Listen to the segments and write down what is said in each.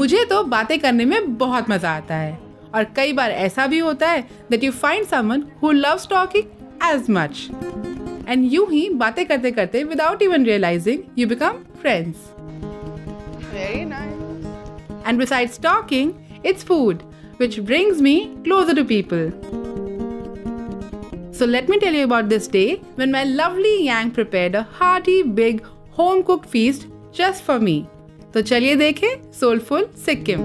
मुझे तो बातें करने में बहुत मजा आता है और कई बार ऐसा भी होता है that you find someone who loves talking as much and यूं ही बातें करते करते without even realizing you become friends. Very nice. And besides talking, it's food which brings me closer to people. So let me tell you about this day when my lovely Yang prepared a hearty, big, home-cooked feast just for me. तो चलिए देखें Soulful Sikkim.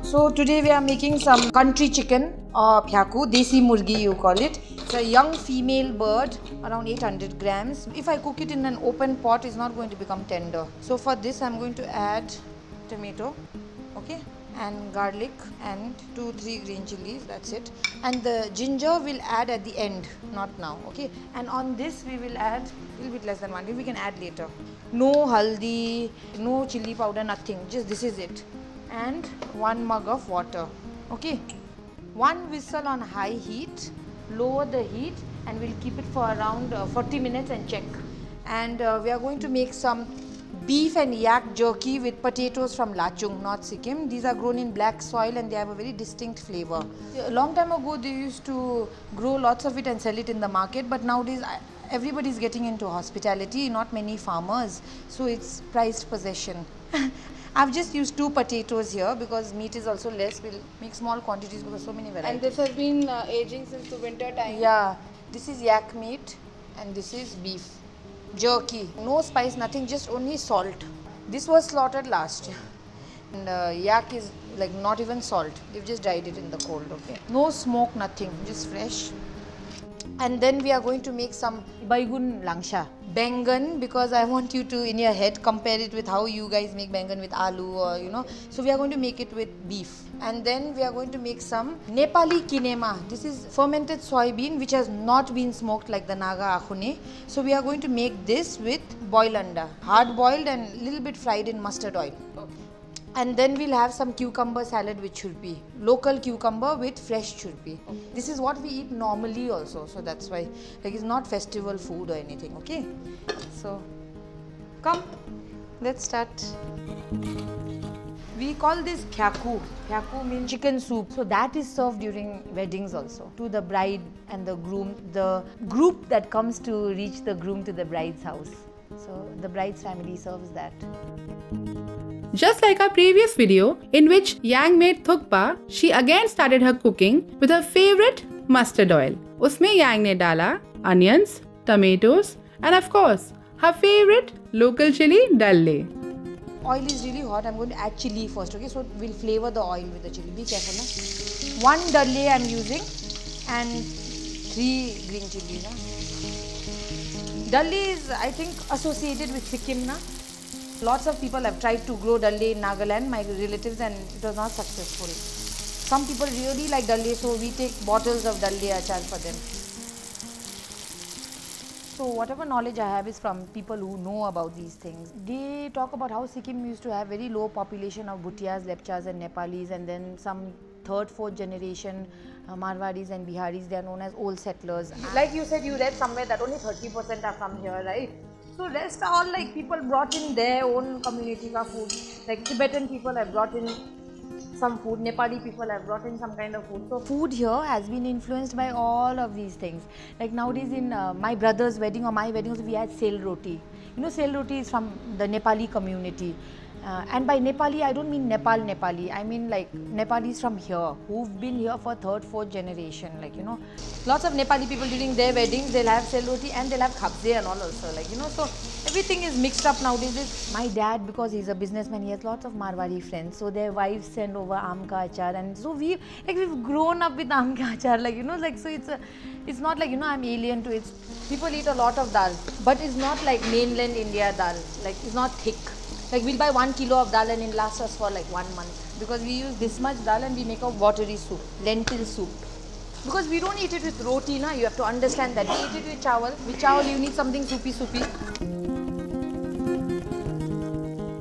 So today we are making some country chicken or Phyaku, desi murgi you call it. It's a young female bird, around 800 grams. If I cook it in an open pot, it's not going to become tender. So for this I'm going to add tomato, okay, and garlic and 2-3 green chilies, that's it. And the ginger we'll add at the end, not now, okay. And on this we will add a little bit less than 1, we can add later. No haldi, no chili powder, nothing, just this is it. And 1 mug of water, okay. 1 whistle on high heat, lower the heat, and we'll keep it for around 40 minutes and check. And we are going to make some beef and yak jerky with potatoes from Lachung, North Sikkim. These are grown in black soil and they have a very distinct flavor. A long time ago they used to grow lots of it and sell it in the market, but nowadays everybody is getting into hospitality, not many farmers, so it's prized possession. I've just used 2 potatoes here because meat is also less. We'll make small quantities because so many varieties. And this has been aging since the winter time? Yeah, this is yak meat and this is beef. Jerky, no spice, nothing, just only salt. This was slaughtered last year. And yak is like not even salt. They've just dried it in the cold, okay. No smoke, nothing, just fresh. And then we are going to make some baigun langsha. Bangan, because I want you to, in your head, compare it with how you guys make bangan with aloo or, you know. So we are going to make it with beef. And then we are going to make some Nepali kinema. This is fermented soybean which has not been smoked like the Naga akhune. So we are going to make this with boiled anda. Hard boiled and a little bit fried in mustard oil. And then we'll have some cucumber salad with churpi. Local cucumber with fresh churpi. Okay. This is what we eat normally also. So that's why, like, it's not festival food or anything, okay? So, come, let's start. We call this Phyaku. Phyaku means chicken soup. So that is served during weddings also. To the bride and the groom, the group that comes to reach the groom to the bride's house. So the bride's family serves that. Just like our previous video in which Yang made thukpa, she again started her cooking with her favorite mustard oil. Usme Yang ne dala onions, tomatoes and of course her favorite local chili dalle. Oil is really hot. I'm going to add chili first, okay? So we'll flavor the oil with the chili. Be careful, na? 1 dalle I'm using and 3 green chilies. Dalle is, I think, associated with Sikkim, na? Lots of people have tried to grow dalle in Nagaland, my relatives, and it was not successful. Some people really like dalle, so we take bottles of dalle achar for them. So whatever knowledge I have is from people who know about these things. They talk about how Sikkim used to have very low population of Bhutias, Lepchas and Nepalis, and then some 3rd, 4th generation Marwadis and Biharis, they are known as old settlers. Like you said, you read somewhere that only 30% are from here, right? So rest are all like people brought in their own community ka food. Like Tibetan people have brought in some food, Nepali people have brought in some kind of food. So food here has been influenced by all of these things. Like nowadays in my brother's wedding or my weddings, we had sel roti. You know, sel roti is from the Nepali community. And by Nepali, I don't mean Nepali. I mean like Nepalis from here, who've been here for 3rd, 4th generation. Like, you know, lots of Nepali people during their weddings, they'll have sel roti and they'll have khapze and all also. Like, you know, so everything is mixed up nowadays. My dad, because he's a businessman, he has lots of Marwari friends. So their wives send over aam ka achar, and so we've grown up with aam ka achar. Like, you know, like, so it's not like, you know, I'm alien to it. People eat a lot of dal, but it's not like mainland India dal. Like, it's not thick. Like we'll buy 1 kilo of dal and it lasts us for like 1 month. Because we use this much dal and we make a watery soup, lentil soup. Because we don't eat it with roti, na? You have to understand that. We eat it with chawal. With chawal you need something soupy.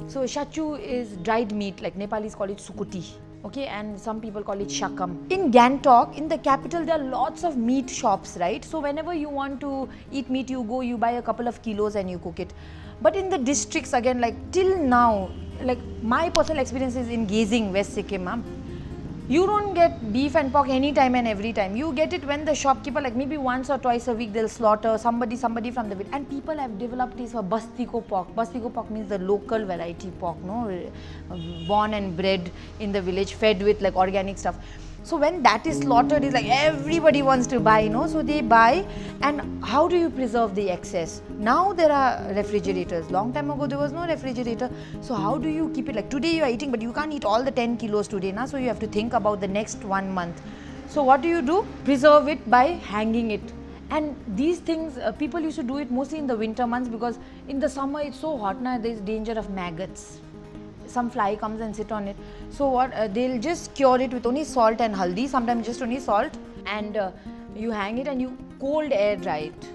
So shachu is dried meat, like Nepalis call it sukuti. Okay, and some people call it shakam. In Gangtok, in the capital, there are lots of meat shops, right? So whenever you want to eat meat, you go, you buy a couple of kilos and you cook it. But in the districts, again, like till now, like my personal experience is in Gazing, West Sikkim, you don't get beef and pork anytime and every time. You get it when the shopkeeper, like maybe once or twice a week, they'll slaughter somebody from the village. And people have developed taste for bastiko pork. Bastiko pork means the local variety pork, no? Born and bred in the village, fed with like organic stuff. So when that is slaughtered, it's like everybody wants to buy, no? So they buy, and how do you preserve the excess? Now there are refrigerators. Long time ago there was no refrigerator. So how do you keep it? Like today you are eating, but you can't eat all the 10 kilos today, na? So you have to think about the next 1 month. So what do? Preserve it by hanging it. And these things, people used to do it mostly in the winter months, because in the summer it's so hot now, there is danger of maggots. Some fly comes and sit on it. So what, they'll just cure it with only salt and haldi, sometimes just only salt, and you hang it and you cold air dry it.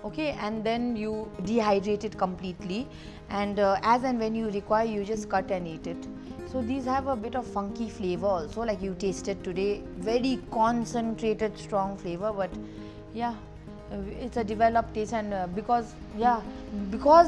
Okay, and then you dehydrate it completely, and as and when you require, you just cut and eat it. So these have a bit of funky flavor also, like you tasted today, very concentrated strong flavor, but yeah, it's a developed taste. And because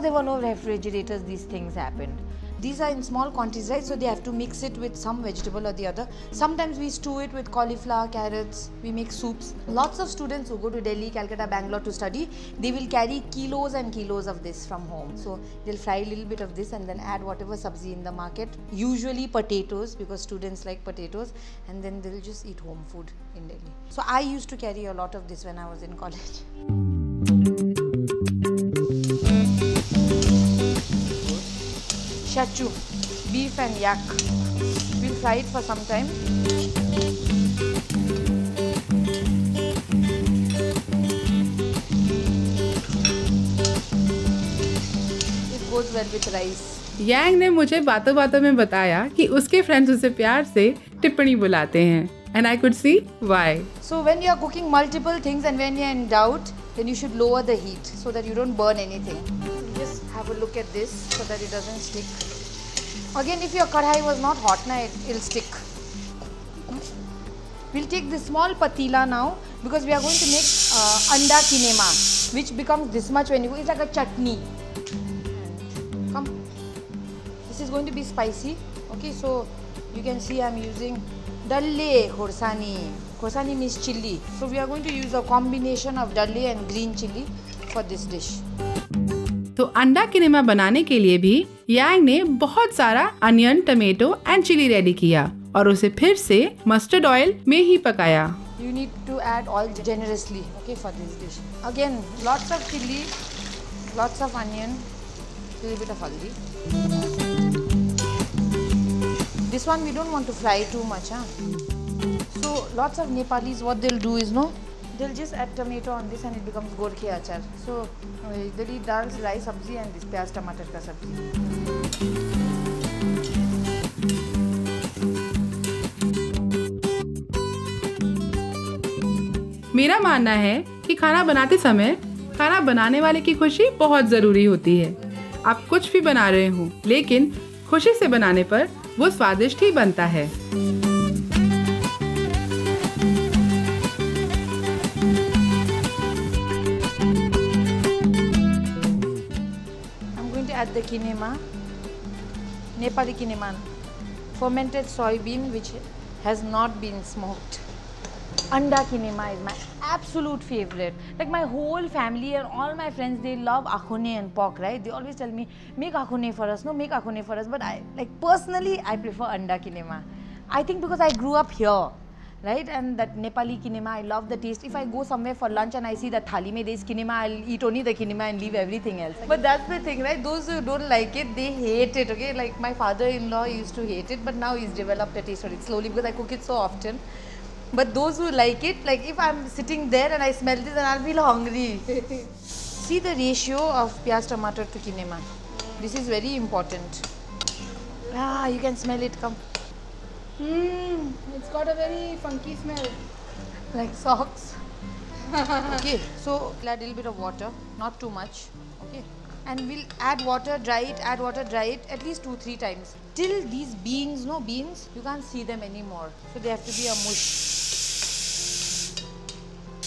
there were no refrigerators, these things happened. These are in small quantities, right? So they have to mix it with some vegetable or the other. Sometimes we stew it with cauliflower, carrots, we make soups. Lots of students who go to Delhi, Calcutta, Bangalore to study, they will carry kilos and kilos of this from home. So they'll fry a little bit of this and then add whatever sabzi in the market, usually potatoes, because students like potatoes, and then they'll just eat home food in Delhi. So I used to carry a lot of this when I was in college. Shyachu, beef and yak. We'll fry it for some time. It goes well with rice. यांग ने मुझे बातों बातों में बताया कि उसके friends उसे प्यार से टिप्पणी बुलाते हैं. And I could see why. So when you are cooking multiple things and when you are in doubt, then you should lower the heat so that you don't burn anything. Just have a look at this so that it doesn't stick. Again, if your kadhai was not hot, it'll stick. We'll take this small patila now, because we are going to make anda kinema, which becomes this much when you cook. It's like a chutney. Come. This is going to be spicy. Okay, so you can see I'm using DALLE khorsani. Khorsani means chili. So we are going to use a combination of DALLE and green chili for this dish. तो अंडा किनेमा बनाने के लिए भी यांग ने बहुत सारा onion, tomato and chilli ready किया और उसे फिर से मस्टर्ड ऑयल में ही पकाया. You need to add oil generously, okay, for this dish. Again, lots of chili, lots of onion, little bit of haldi. This one we don't want to fry too much, huh? So lots of Nepalis, what they'll do is, they'll just add tomato on this and it becomes gorkhe achar. So they'll eat dal, rice, sabzi and this pyaz tomato ka sabzi. मेरा मानना है कि खाना बनाते समय खाना बनाने वाले की खुशी बहुत ज़रूरी होती है. आप कुछ भी बना रहे हो, लेकिन खुशी से बनाने पर वो स्वादिष्ट ही बनता है. Add the kinema, Nepali kinema, fermented soybean which has not been smoked. Anda kinema is my absolute favorite. Like my whole family and all my friends, they love akhone and pork, right? They always tell me, make akhone for us, make akhone for us. But personally, I prefer anda kinema. I think because I grew up here. Right, and that Nepali kinema, I love the taste. If I go somewhere for lunch and I see that thali mein there is kinema, I'll eat only the kinema and leave everything else. But that's the thing, right? Those who don't like it, they hate it, okay? Like my father-in-law used to hate it, but now he's developed a taste for it slowly because I cook it so often. But those who like it, like if I'm sitting there and I smell this, then I'll feel hungry. See the ratio of pyaz tomato to kinema. This is very important. You can smell it, come. It's got a very funky smell. Like socks. Okay, so add a little bit of water, not too much. Okay, And we'll add water, dry it, add water, dry it at least 2-3 times. Till these beans, you can't see them anymore. So they have to be a mush.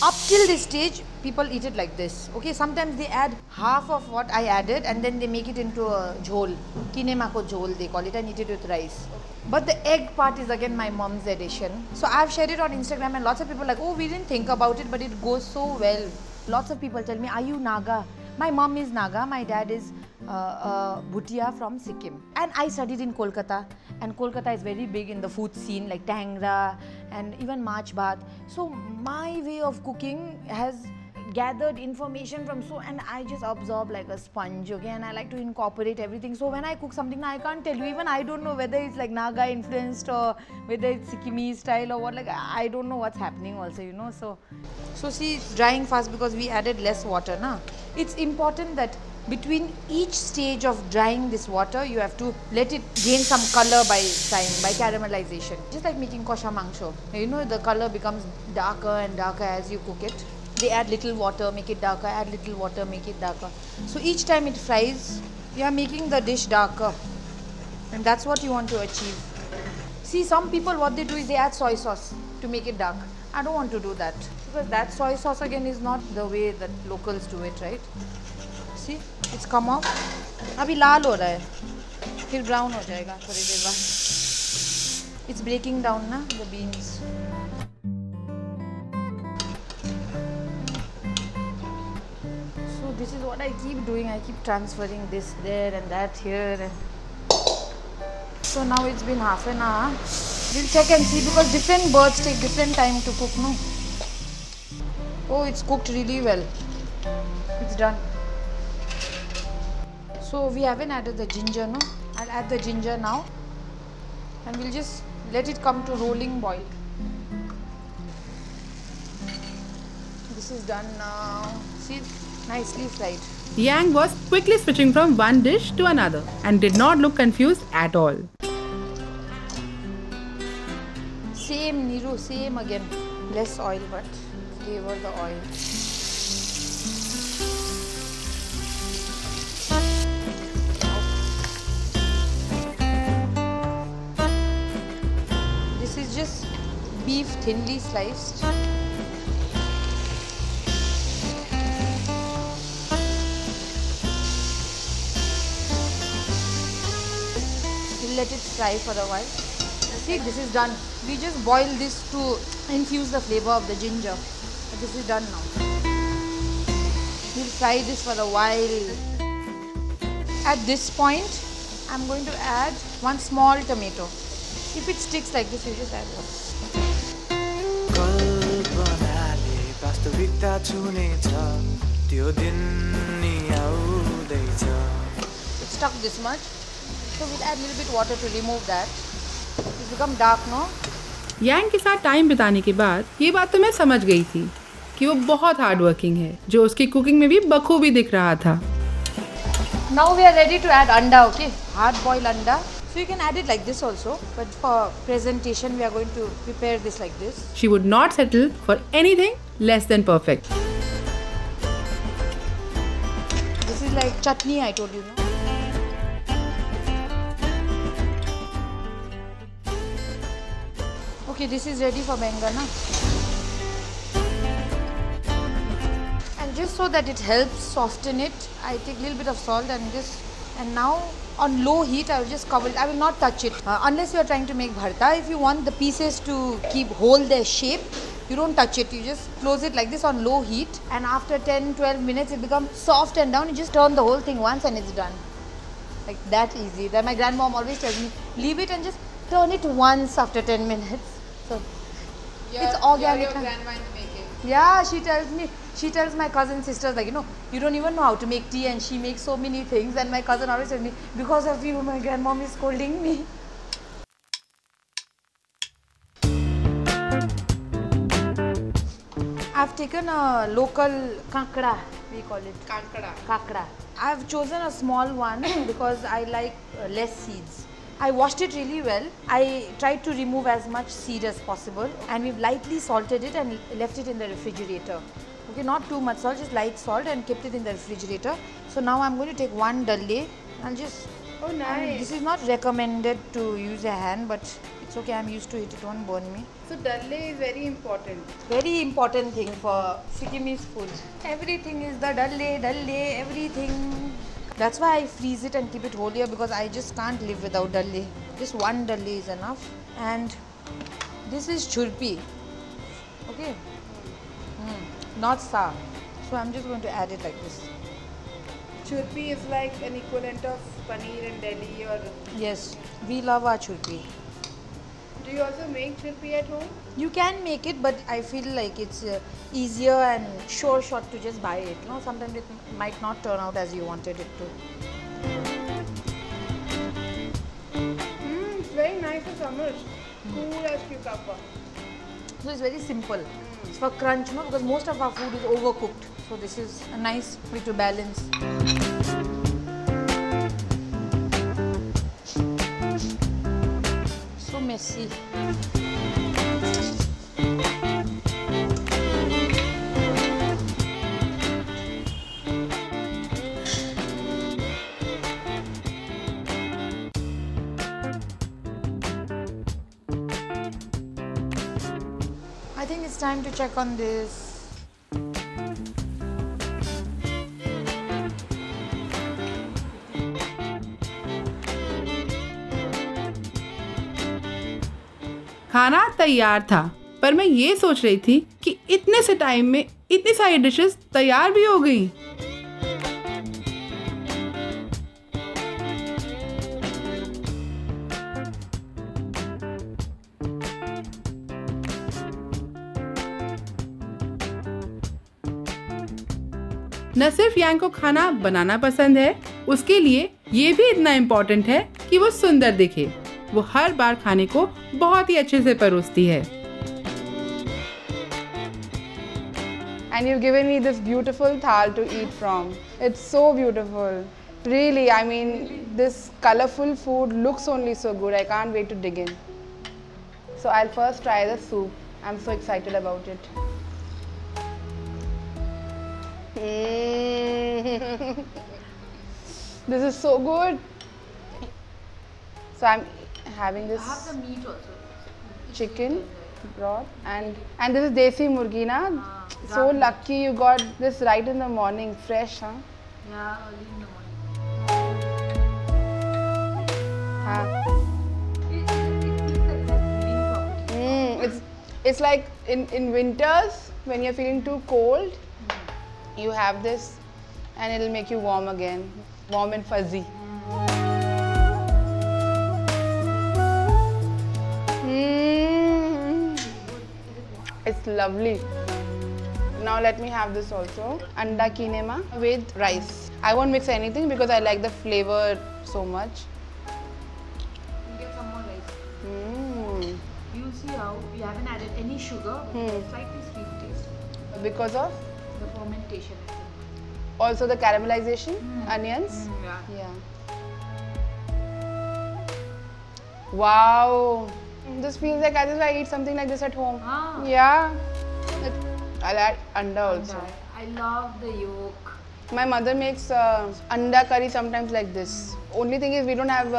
Up till this stage, people eat it like this. Okay, sometimes they add half of what I added and then they make it into a jhol. Kinema ko jhol they call it, and eat it with rice. But the egg part is again my mom's addition. So I've shared it on Instagram and lots of people are like, oh, we didn't think about it, but it goes so well. Lots of people tell me, are you Naga? My mom is Naga, my dad is Bhutia from Sikkim. And I studied in Kolkata, and Kolkata is very big in the food scene like Tangra and even March Bhat. So my way of cooking has gathered information from and I just absorb like a sponge, okay, and I like to incorporate everything. So when I cook something, I can't tell you, even I don't know whether it's like Naga influenced or whether it's Sikkimese style or what, like I don't know what's happening also, you know. So see, it's drying fast because we added less water, na. It's important that between each stage of drying this water, you have to let it gain some color by time, by caramelization. Just like making kosha mangsho, you know, the color becomes darker and darker as you cook it. They add little water, make it darker, add little water, make it darker. So each time it fries, you are making the dish darker. And that's what you want to achieve. See, some people, what they do is they add soy sauce to make it dark. I don't want to do that. Because that soy sauce again is not the way that locals do it, right? See, it's come off. Abhi laal ho raha hai. Phir brown ho jayega thodi der baad. It's breaking down, na, the beans. This is what I keep doing. I keep transferring this there and that here. So now it's been half an hour. We'll check and see because different birds take different time to cook, no? Oh, it's cooked really well. It's done. So we haven't added the ginger, no? I'll add the ginger now. And we'll just let it come to rolling boil. This is done now. See? Nicely fried. Yang was quickly switching from one dish to another and did not look confused at all. Same Niru, same again. Less oil, but flavor the oil. This is just beef thinly sliced. Let it fry for a while. See, this is done. We just boil this to infuse the flavor of the ginger. This is done now. We'll fry this for a while. At this point, I'm going to add one small tomato. If it sticks like this, you just add one. It's stuck this much. So we'll add a little bit water to remove that. It's become dark, no? यांग के साथ time बिताने के बाद ये बात तो मैं समझ गई थी कि वो बहुत हार्ड वर्किंग है, जो उसकी कुकिंग में भी बखूबी दिख रहा था. Now we are ready to add anda, okay? Hard boiled anda. So you can add it like this also, but for presentation we are going to prepare this like this. She would not settle for anything less than perfect. This is like chutney, I told you, no? Okay, this is ready for bengana. And just so that it helps soften it, I take a little bit of salt and now on low heat I will just cover it. I will not touch it unless you are trying to make bharta. If you want the pieces to hold their shape, you don't touch it. You just close it like this on low heat, and after 10-12 minutes it becomes soft and down. You just turn the whole thing once and it's done. Like that easy. Then my grandmom always tells me, leave it and just turn it once after 10 minutes. So it's organic. Your grandma to make it. Yeah, she tells my cousin sisters, like, you know, you don't even know how to make tea and she makes so many things, and my cousin always tells me, because of you my grandmom is scolding me. I've taken a local kakra, we call it. Kakra. I've chosen a small one because I like less seeds. I washed it really well. I tried to remove as much seed as possible, and we've lightly salted it and left it in the refrigerator. Okay, not too much salt, just light salt, and kept it in the refrigerator. So now I'm going to take one dalle. I'll just. Oh, nice. This is not recommended to use a hand, but it's okay. I'm used to it. It won't burn me. So dalle is very important. Very important thing for Sikkimese food. Everything is the dalle, everything. That's why I freeze it and keep it whole here, because I just can't live without dalle. Just one dalle is enough. And this is churpi. Okay. Not sa. So I'm just going to add it like this. Churpi is like an equivalent of paneer in Delhi, or Yes, we love our churpi. do you also make churpi at home? You can make it, but I feel like it's easier and sure shot to just buy it. You know, sometimes it might not turn out as you wanted it to. It's very nice for summers. Cool as cucumber. So it's very simple. It's for crunch, no? Because most of our food is overcooked. So this is a nice way to balance. So messy. I think it's time to check on this. खाना तैयार था, पर मैं ये सोच रही थी कि इतने से टाइम में इतनी सारी डिशेस तैयार भी हो गई। न सिर्फ यांग को खाना बनाना पसंद है, उसके लिए ये भी इतना इम्पोर्टेंट है कि वो सुंदर दिखे। वो हर बार खाने को बहुत ही अच्छे से परोसती है। And you've given me this beautiful thal to eat from. It's so beautiful. Really, I mean, this colorful food looks only so good. I can't wait to dig in. So I'll first try the soup. I'm so excited about it. This is so good. So I'm having this The meat also. chicken broth, and this is desi murgi na. So lucky you got this right in the morning, fresh, huh? Yeah, early in the morning. It's like in winters when you're feeling too cold, you have this, and it'll make you warm again, warm and fuzzy. It's lovely. Now let me have this also. Anda kinema with rice. I won't mix anything because I like the flavor so much. You get some more rice. You see how we haven't added any sugar, but slightly sweet taste. Because of? The fermentation. Also the caramelization, onions. Yeah. Wow. This feels like I just want to eat something like this at home. Yeah. I'll add anda also. I love the yolk. My mother makes anda curry sometimes like this. Only thing is we don't have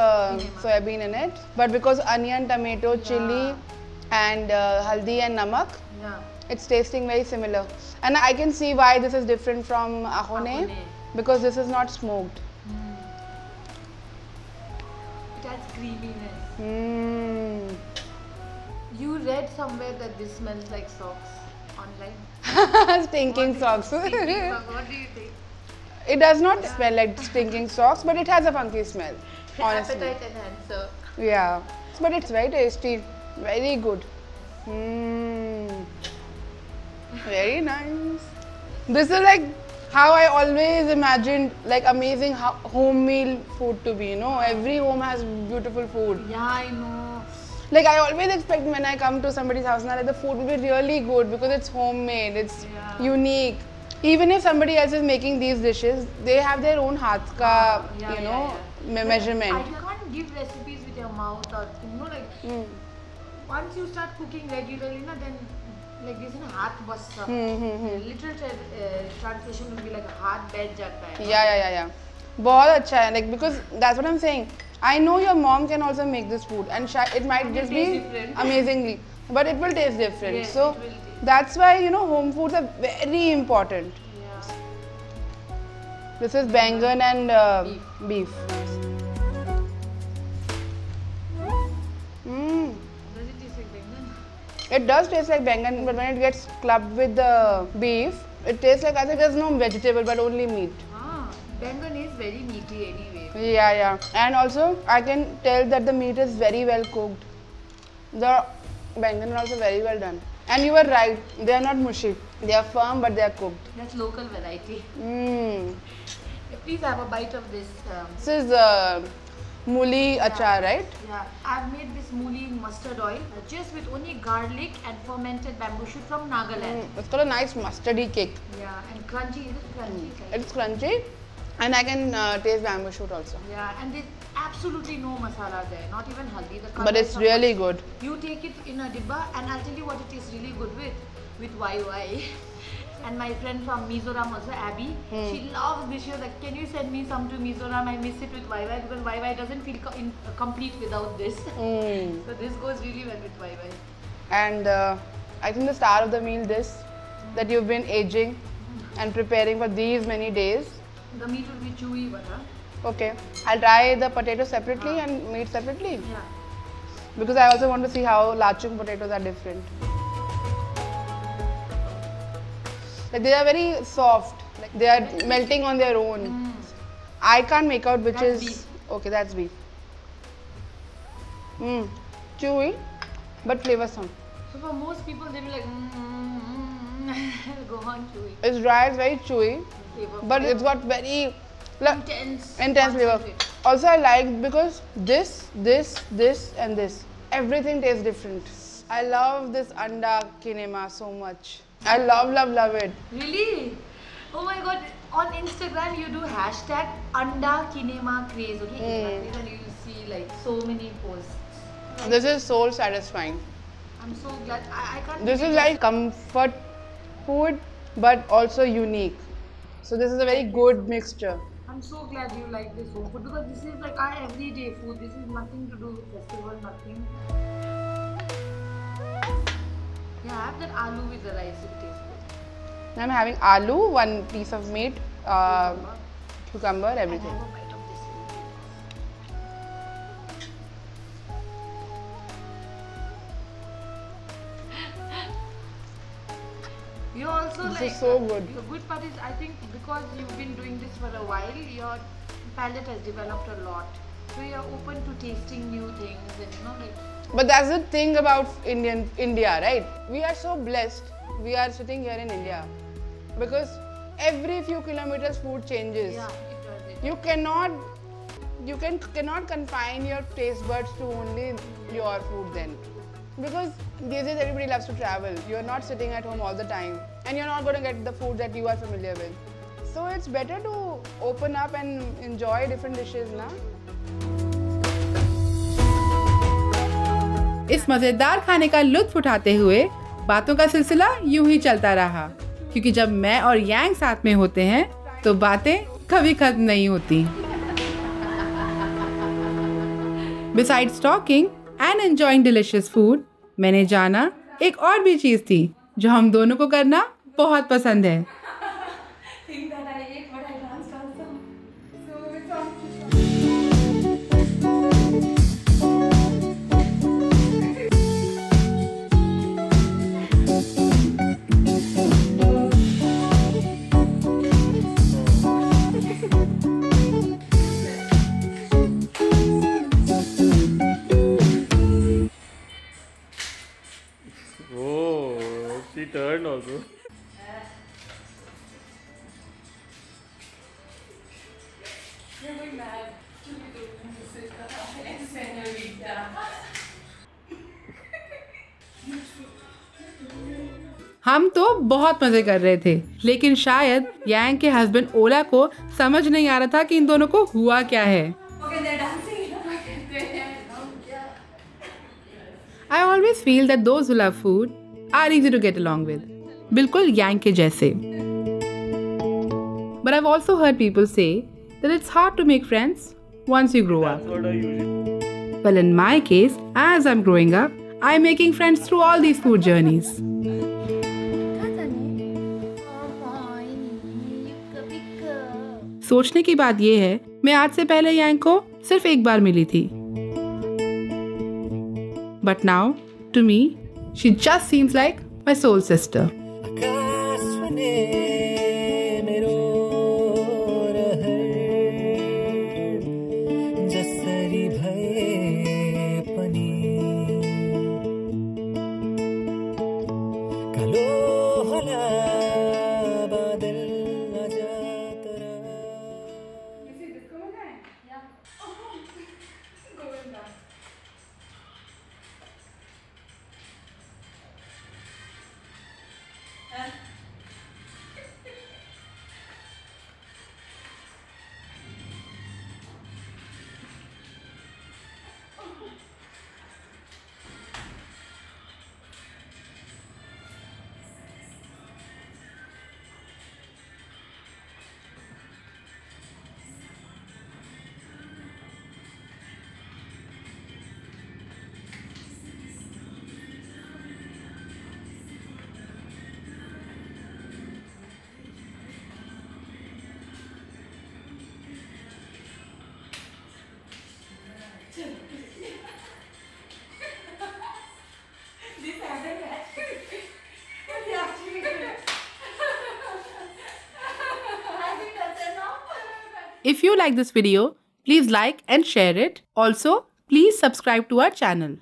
soyabean in it. But because onion, tomato, chili and haldi and namak, it's tasting very similar. And I can see why this is different from ahone, because this is not smoked. It has creaminess. You read somewhere that this smells like socks online. Stinking socks. What do you think? It does not smell like stinking socks, but it has a funky smell. Honestly. Appetite enhancer. Yeah, but it's very tasty. Very good. Very nice. This is like how I always imagined like amazing home meal food to be, you know. Every home has beautiful food. Yeah, I know. Like I always expect when I come to somebody's house now, like the food will be really good because it's homemade, it's unique. Even if somebody else is making these dishes, they have their own haath ka, measurement. I can't give recipes with your mouth or, you know, like once you start cooking regularly, then Like this is हाथ बस literal translation would be like हाथ बैठ जाता है. Yeah. बहुत अच्छा है, like because that's what I'm saying. I know your mom can also make this food and it might just be amazingly, but it will taste different. Yes, so that's why, you know, home foods are very important. Yeah. This is bangan and beef. It does taste like bangan, but when it gets clubbed with the beef, it tastes like, I think there's no vegetable but only meat. Bangan is very meaty anyway. Yeah. And also, I can tell that the meat is very well cooked. The bangan is also very well done. And you were right, they are not mushy. They are firm, but they are cooked. That's local variety. Please have a bite of this. This is MULI achar, right? Yeah, I've made this MULI in mustard oil just with only garlic and fermented bamboo shoot from Nagaland. It's got a nice mustardy kick. Yeah, and crunchy. Is it crunchy? It's crunchy, and I can taste bamboo shoot also. Yeah, and there's absolutely no masala there, not even haldi. But it's really good. You take it in a dibba, and I'll tell you what it is really good with YY. And my friend from Mizoram also, Abby, she loves this. She was like, can you send me some to Mizoram? I miss it with YY because YY doesn't feel complete without this. So this goes really well with YY. And I think the star of the meal, that you've been aging and preparing for these many days. The meat will be chewy, Okay, I'll try the potato separately and meat separately. Yeah. Because I also want to see how lachung potatoes are different. Like they are very soft, like they are melting on their own. I can't make out which is beef. Okay, that's beef. Chewy, but flavorsome. So for most people, they will like go on chewy. It's dry, it's very chewy, but it's got very intense flavor. Also, I like because this, and this, everything tastes different. I love this anda kinema so much. I love it. Really? Oh my god, on Instagram you do hashtag anda kinema craze, okay? And you see like so many posts. This is soul satisfying. I'm so glad. I can't. This is like comfort food but also unique. So this is a very good mixture. I'm so glad you like this home food because this is like our everyday food. This is nothing to do with festival, nothing. Yeah, I have that aloo with the rice, it tastes good. I'm having aloo, one piece of meat, cucumber, everything. I have a bite of this. You also this like. Is so good. The good part is, I think, because you've been doing this for a while, your palate has developed a lot. So you're open to tasting new things, and you know, like. But that's the thing about India, right? We are so blessed. We are sitting here in India because every few kilometers food changes. Yeah, it does. You cannot confine your taste buds to only your food then. Because these days everybody loves to travel. You're not sitting at home all the time and you're not going to get the food that you are familiar with. So it's better to open up and enjoy different dishes, na? इस मजेदार खाने का लुत्फ उठाते हुए बातों का सिलसिला यूं ही चलता रहा, क्योंकि जब मैं और यांग साथ में होते हैं तो बातें कभी खत्म नहीं होती। Besides talking and enjoying delicious food, मैंने जाना एक और भी चीज थी जो हम दोनों को करना बहुत पसंद है। She turned also. You're going mad. हम तो बहुत मजे कर रहे थे, लेकिन शायद यांग के हस्बैंड ओला को समझ नहीं आ रहा था कि इन दोनों को हुआ क्या है। I always feel that those who love food are easy to get along with. बिल्कुल yang के जैसे. But I've also heard people say that it's hard to make friends once you grow up. Well, in my case, as I'm growing up, I'm making friends through all these food journeys. सोचने की बात ये है, मैं आज से पहले यांग को सिर्फ एक बार मिली थी. But now, to me, she just seems like my soul sister. If you like this video, please like and share it. Also, please subscribe to our channel.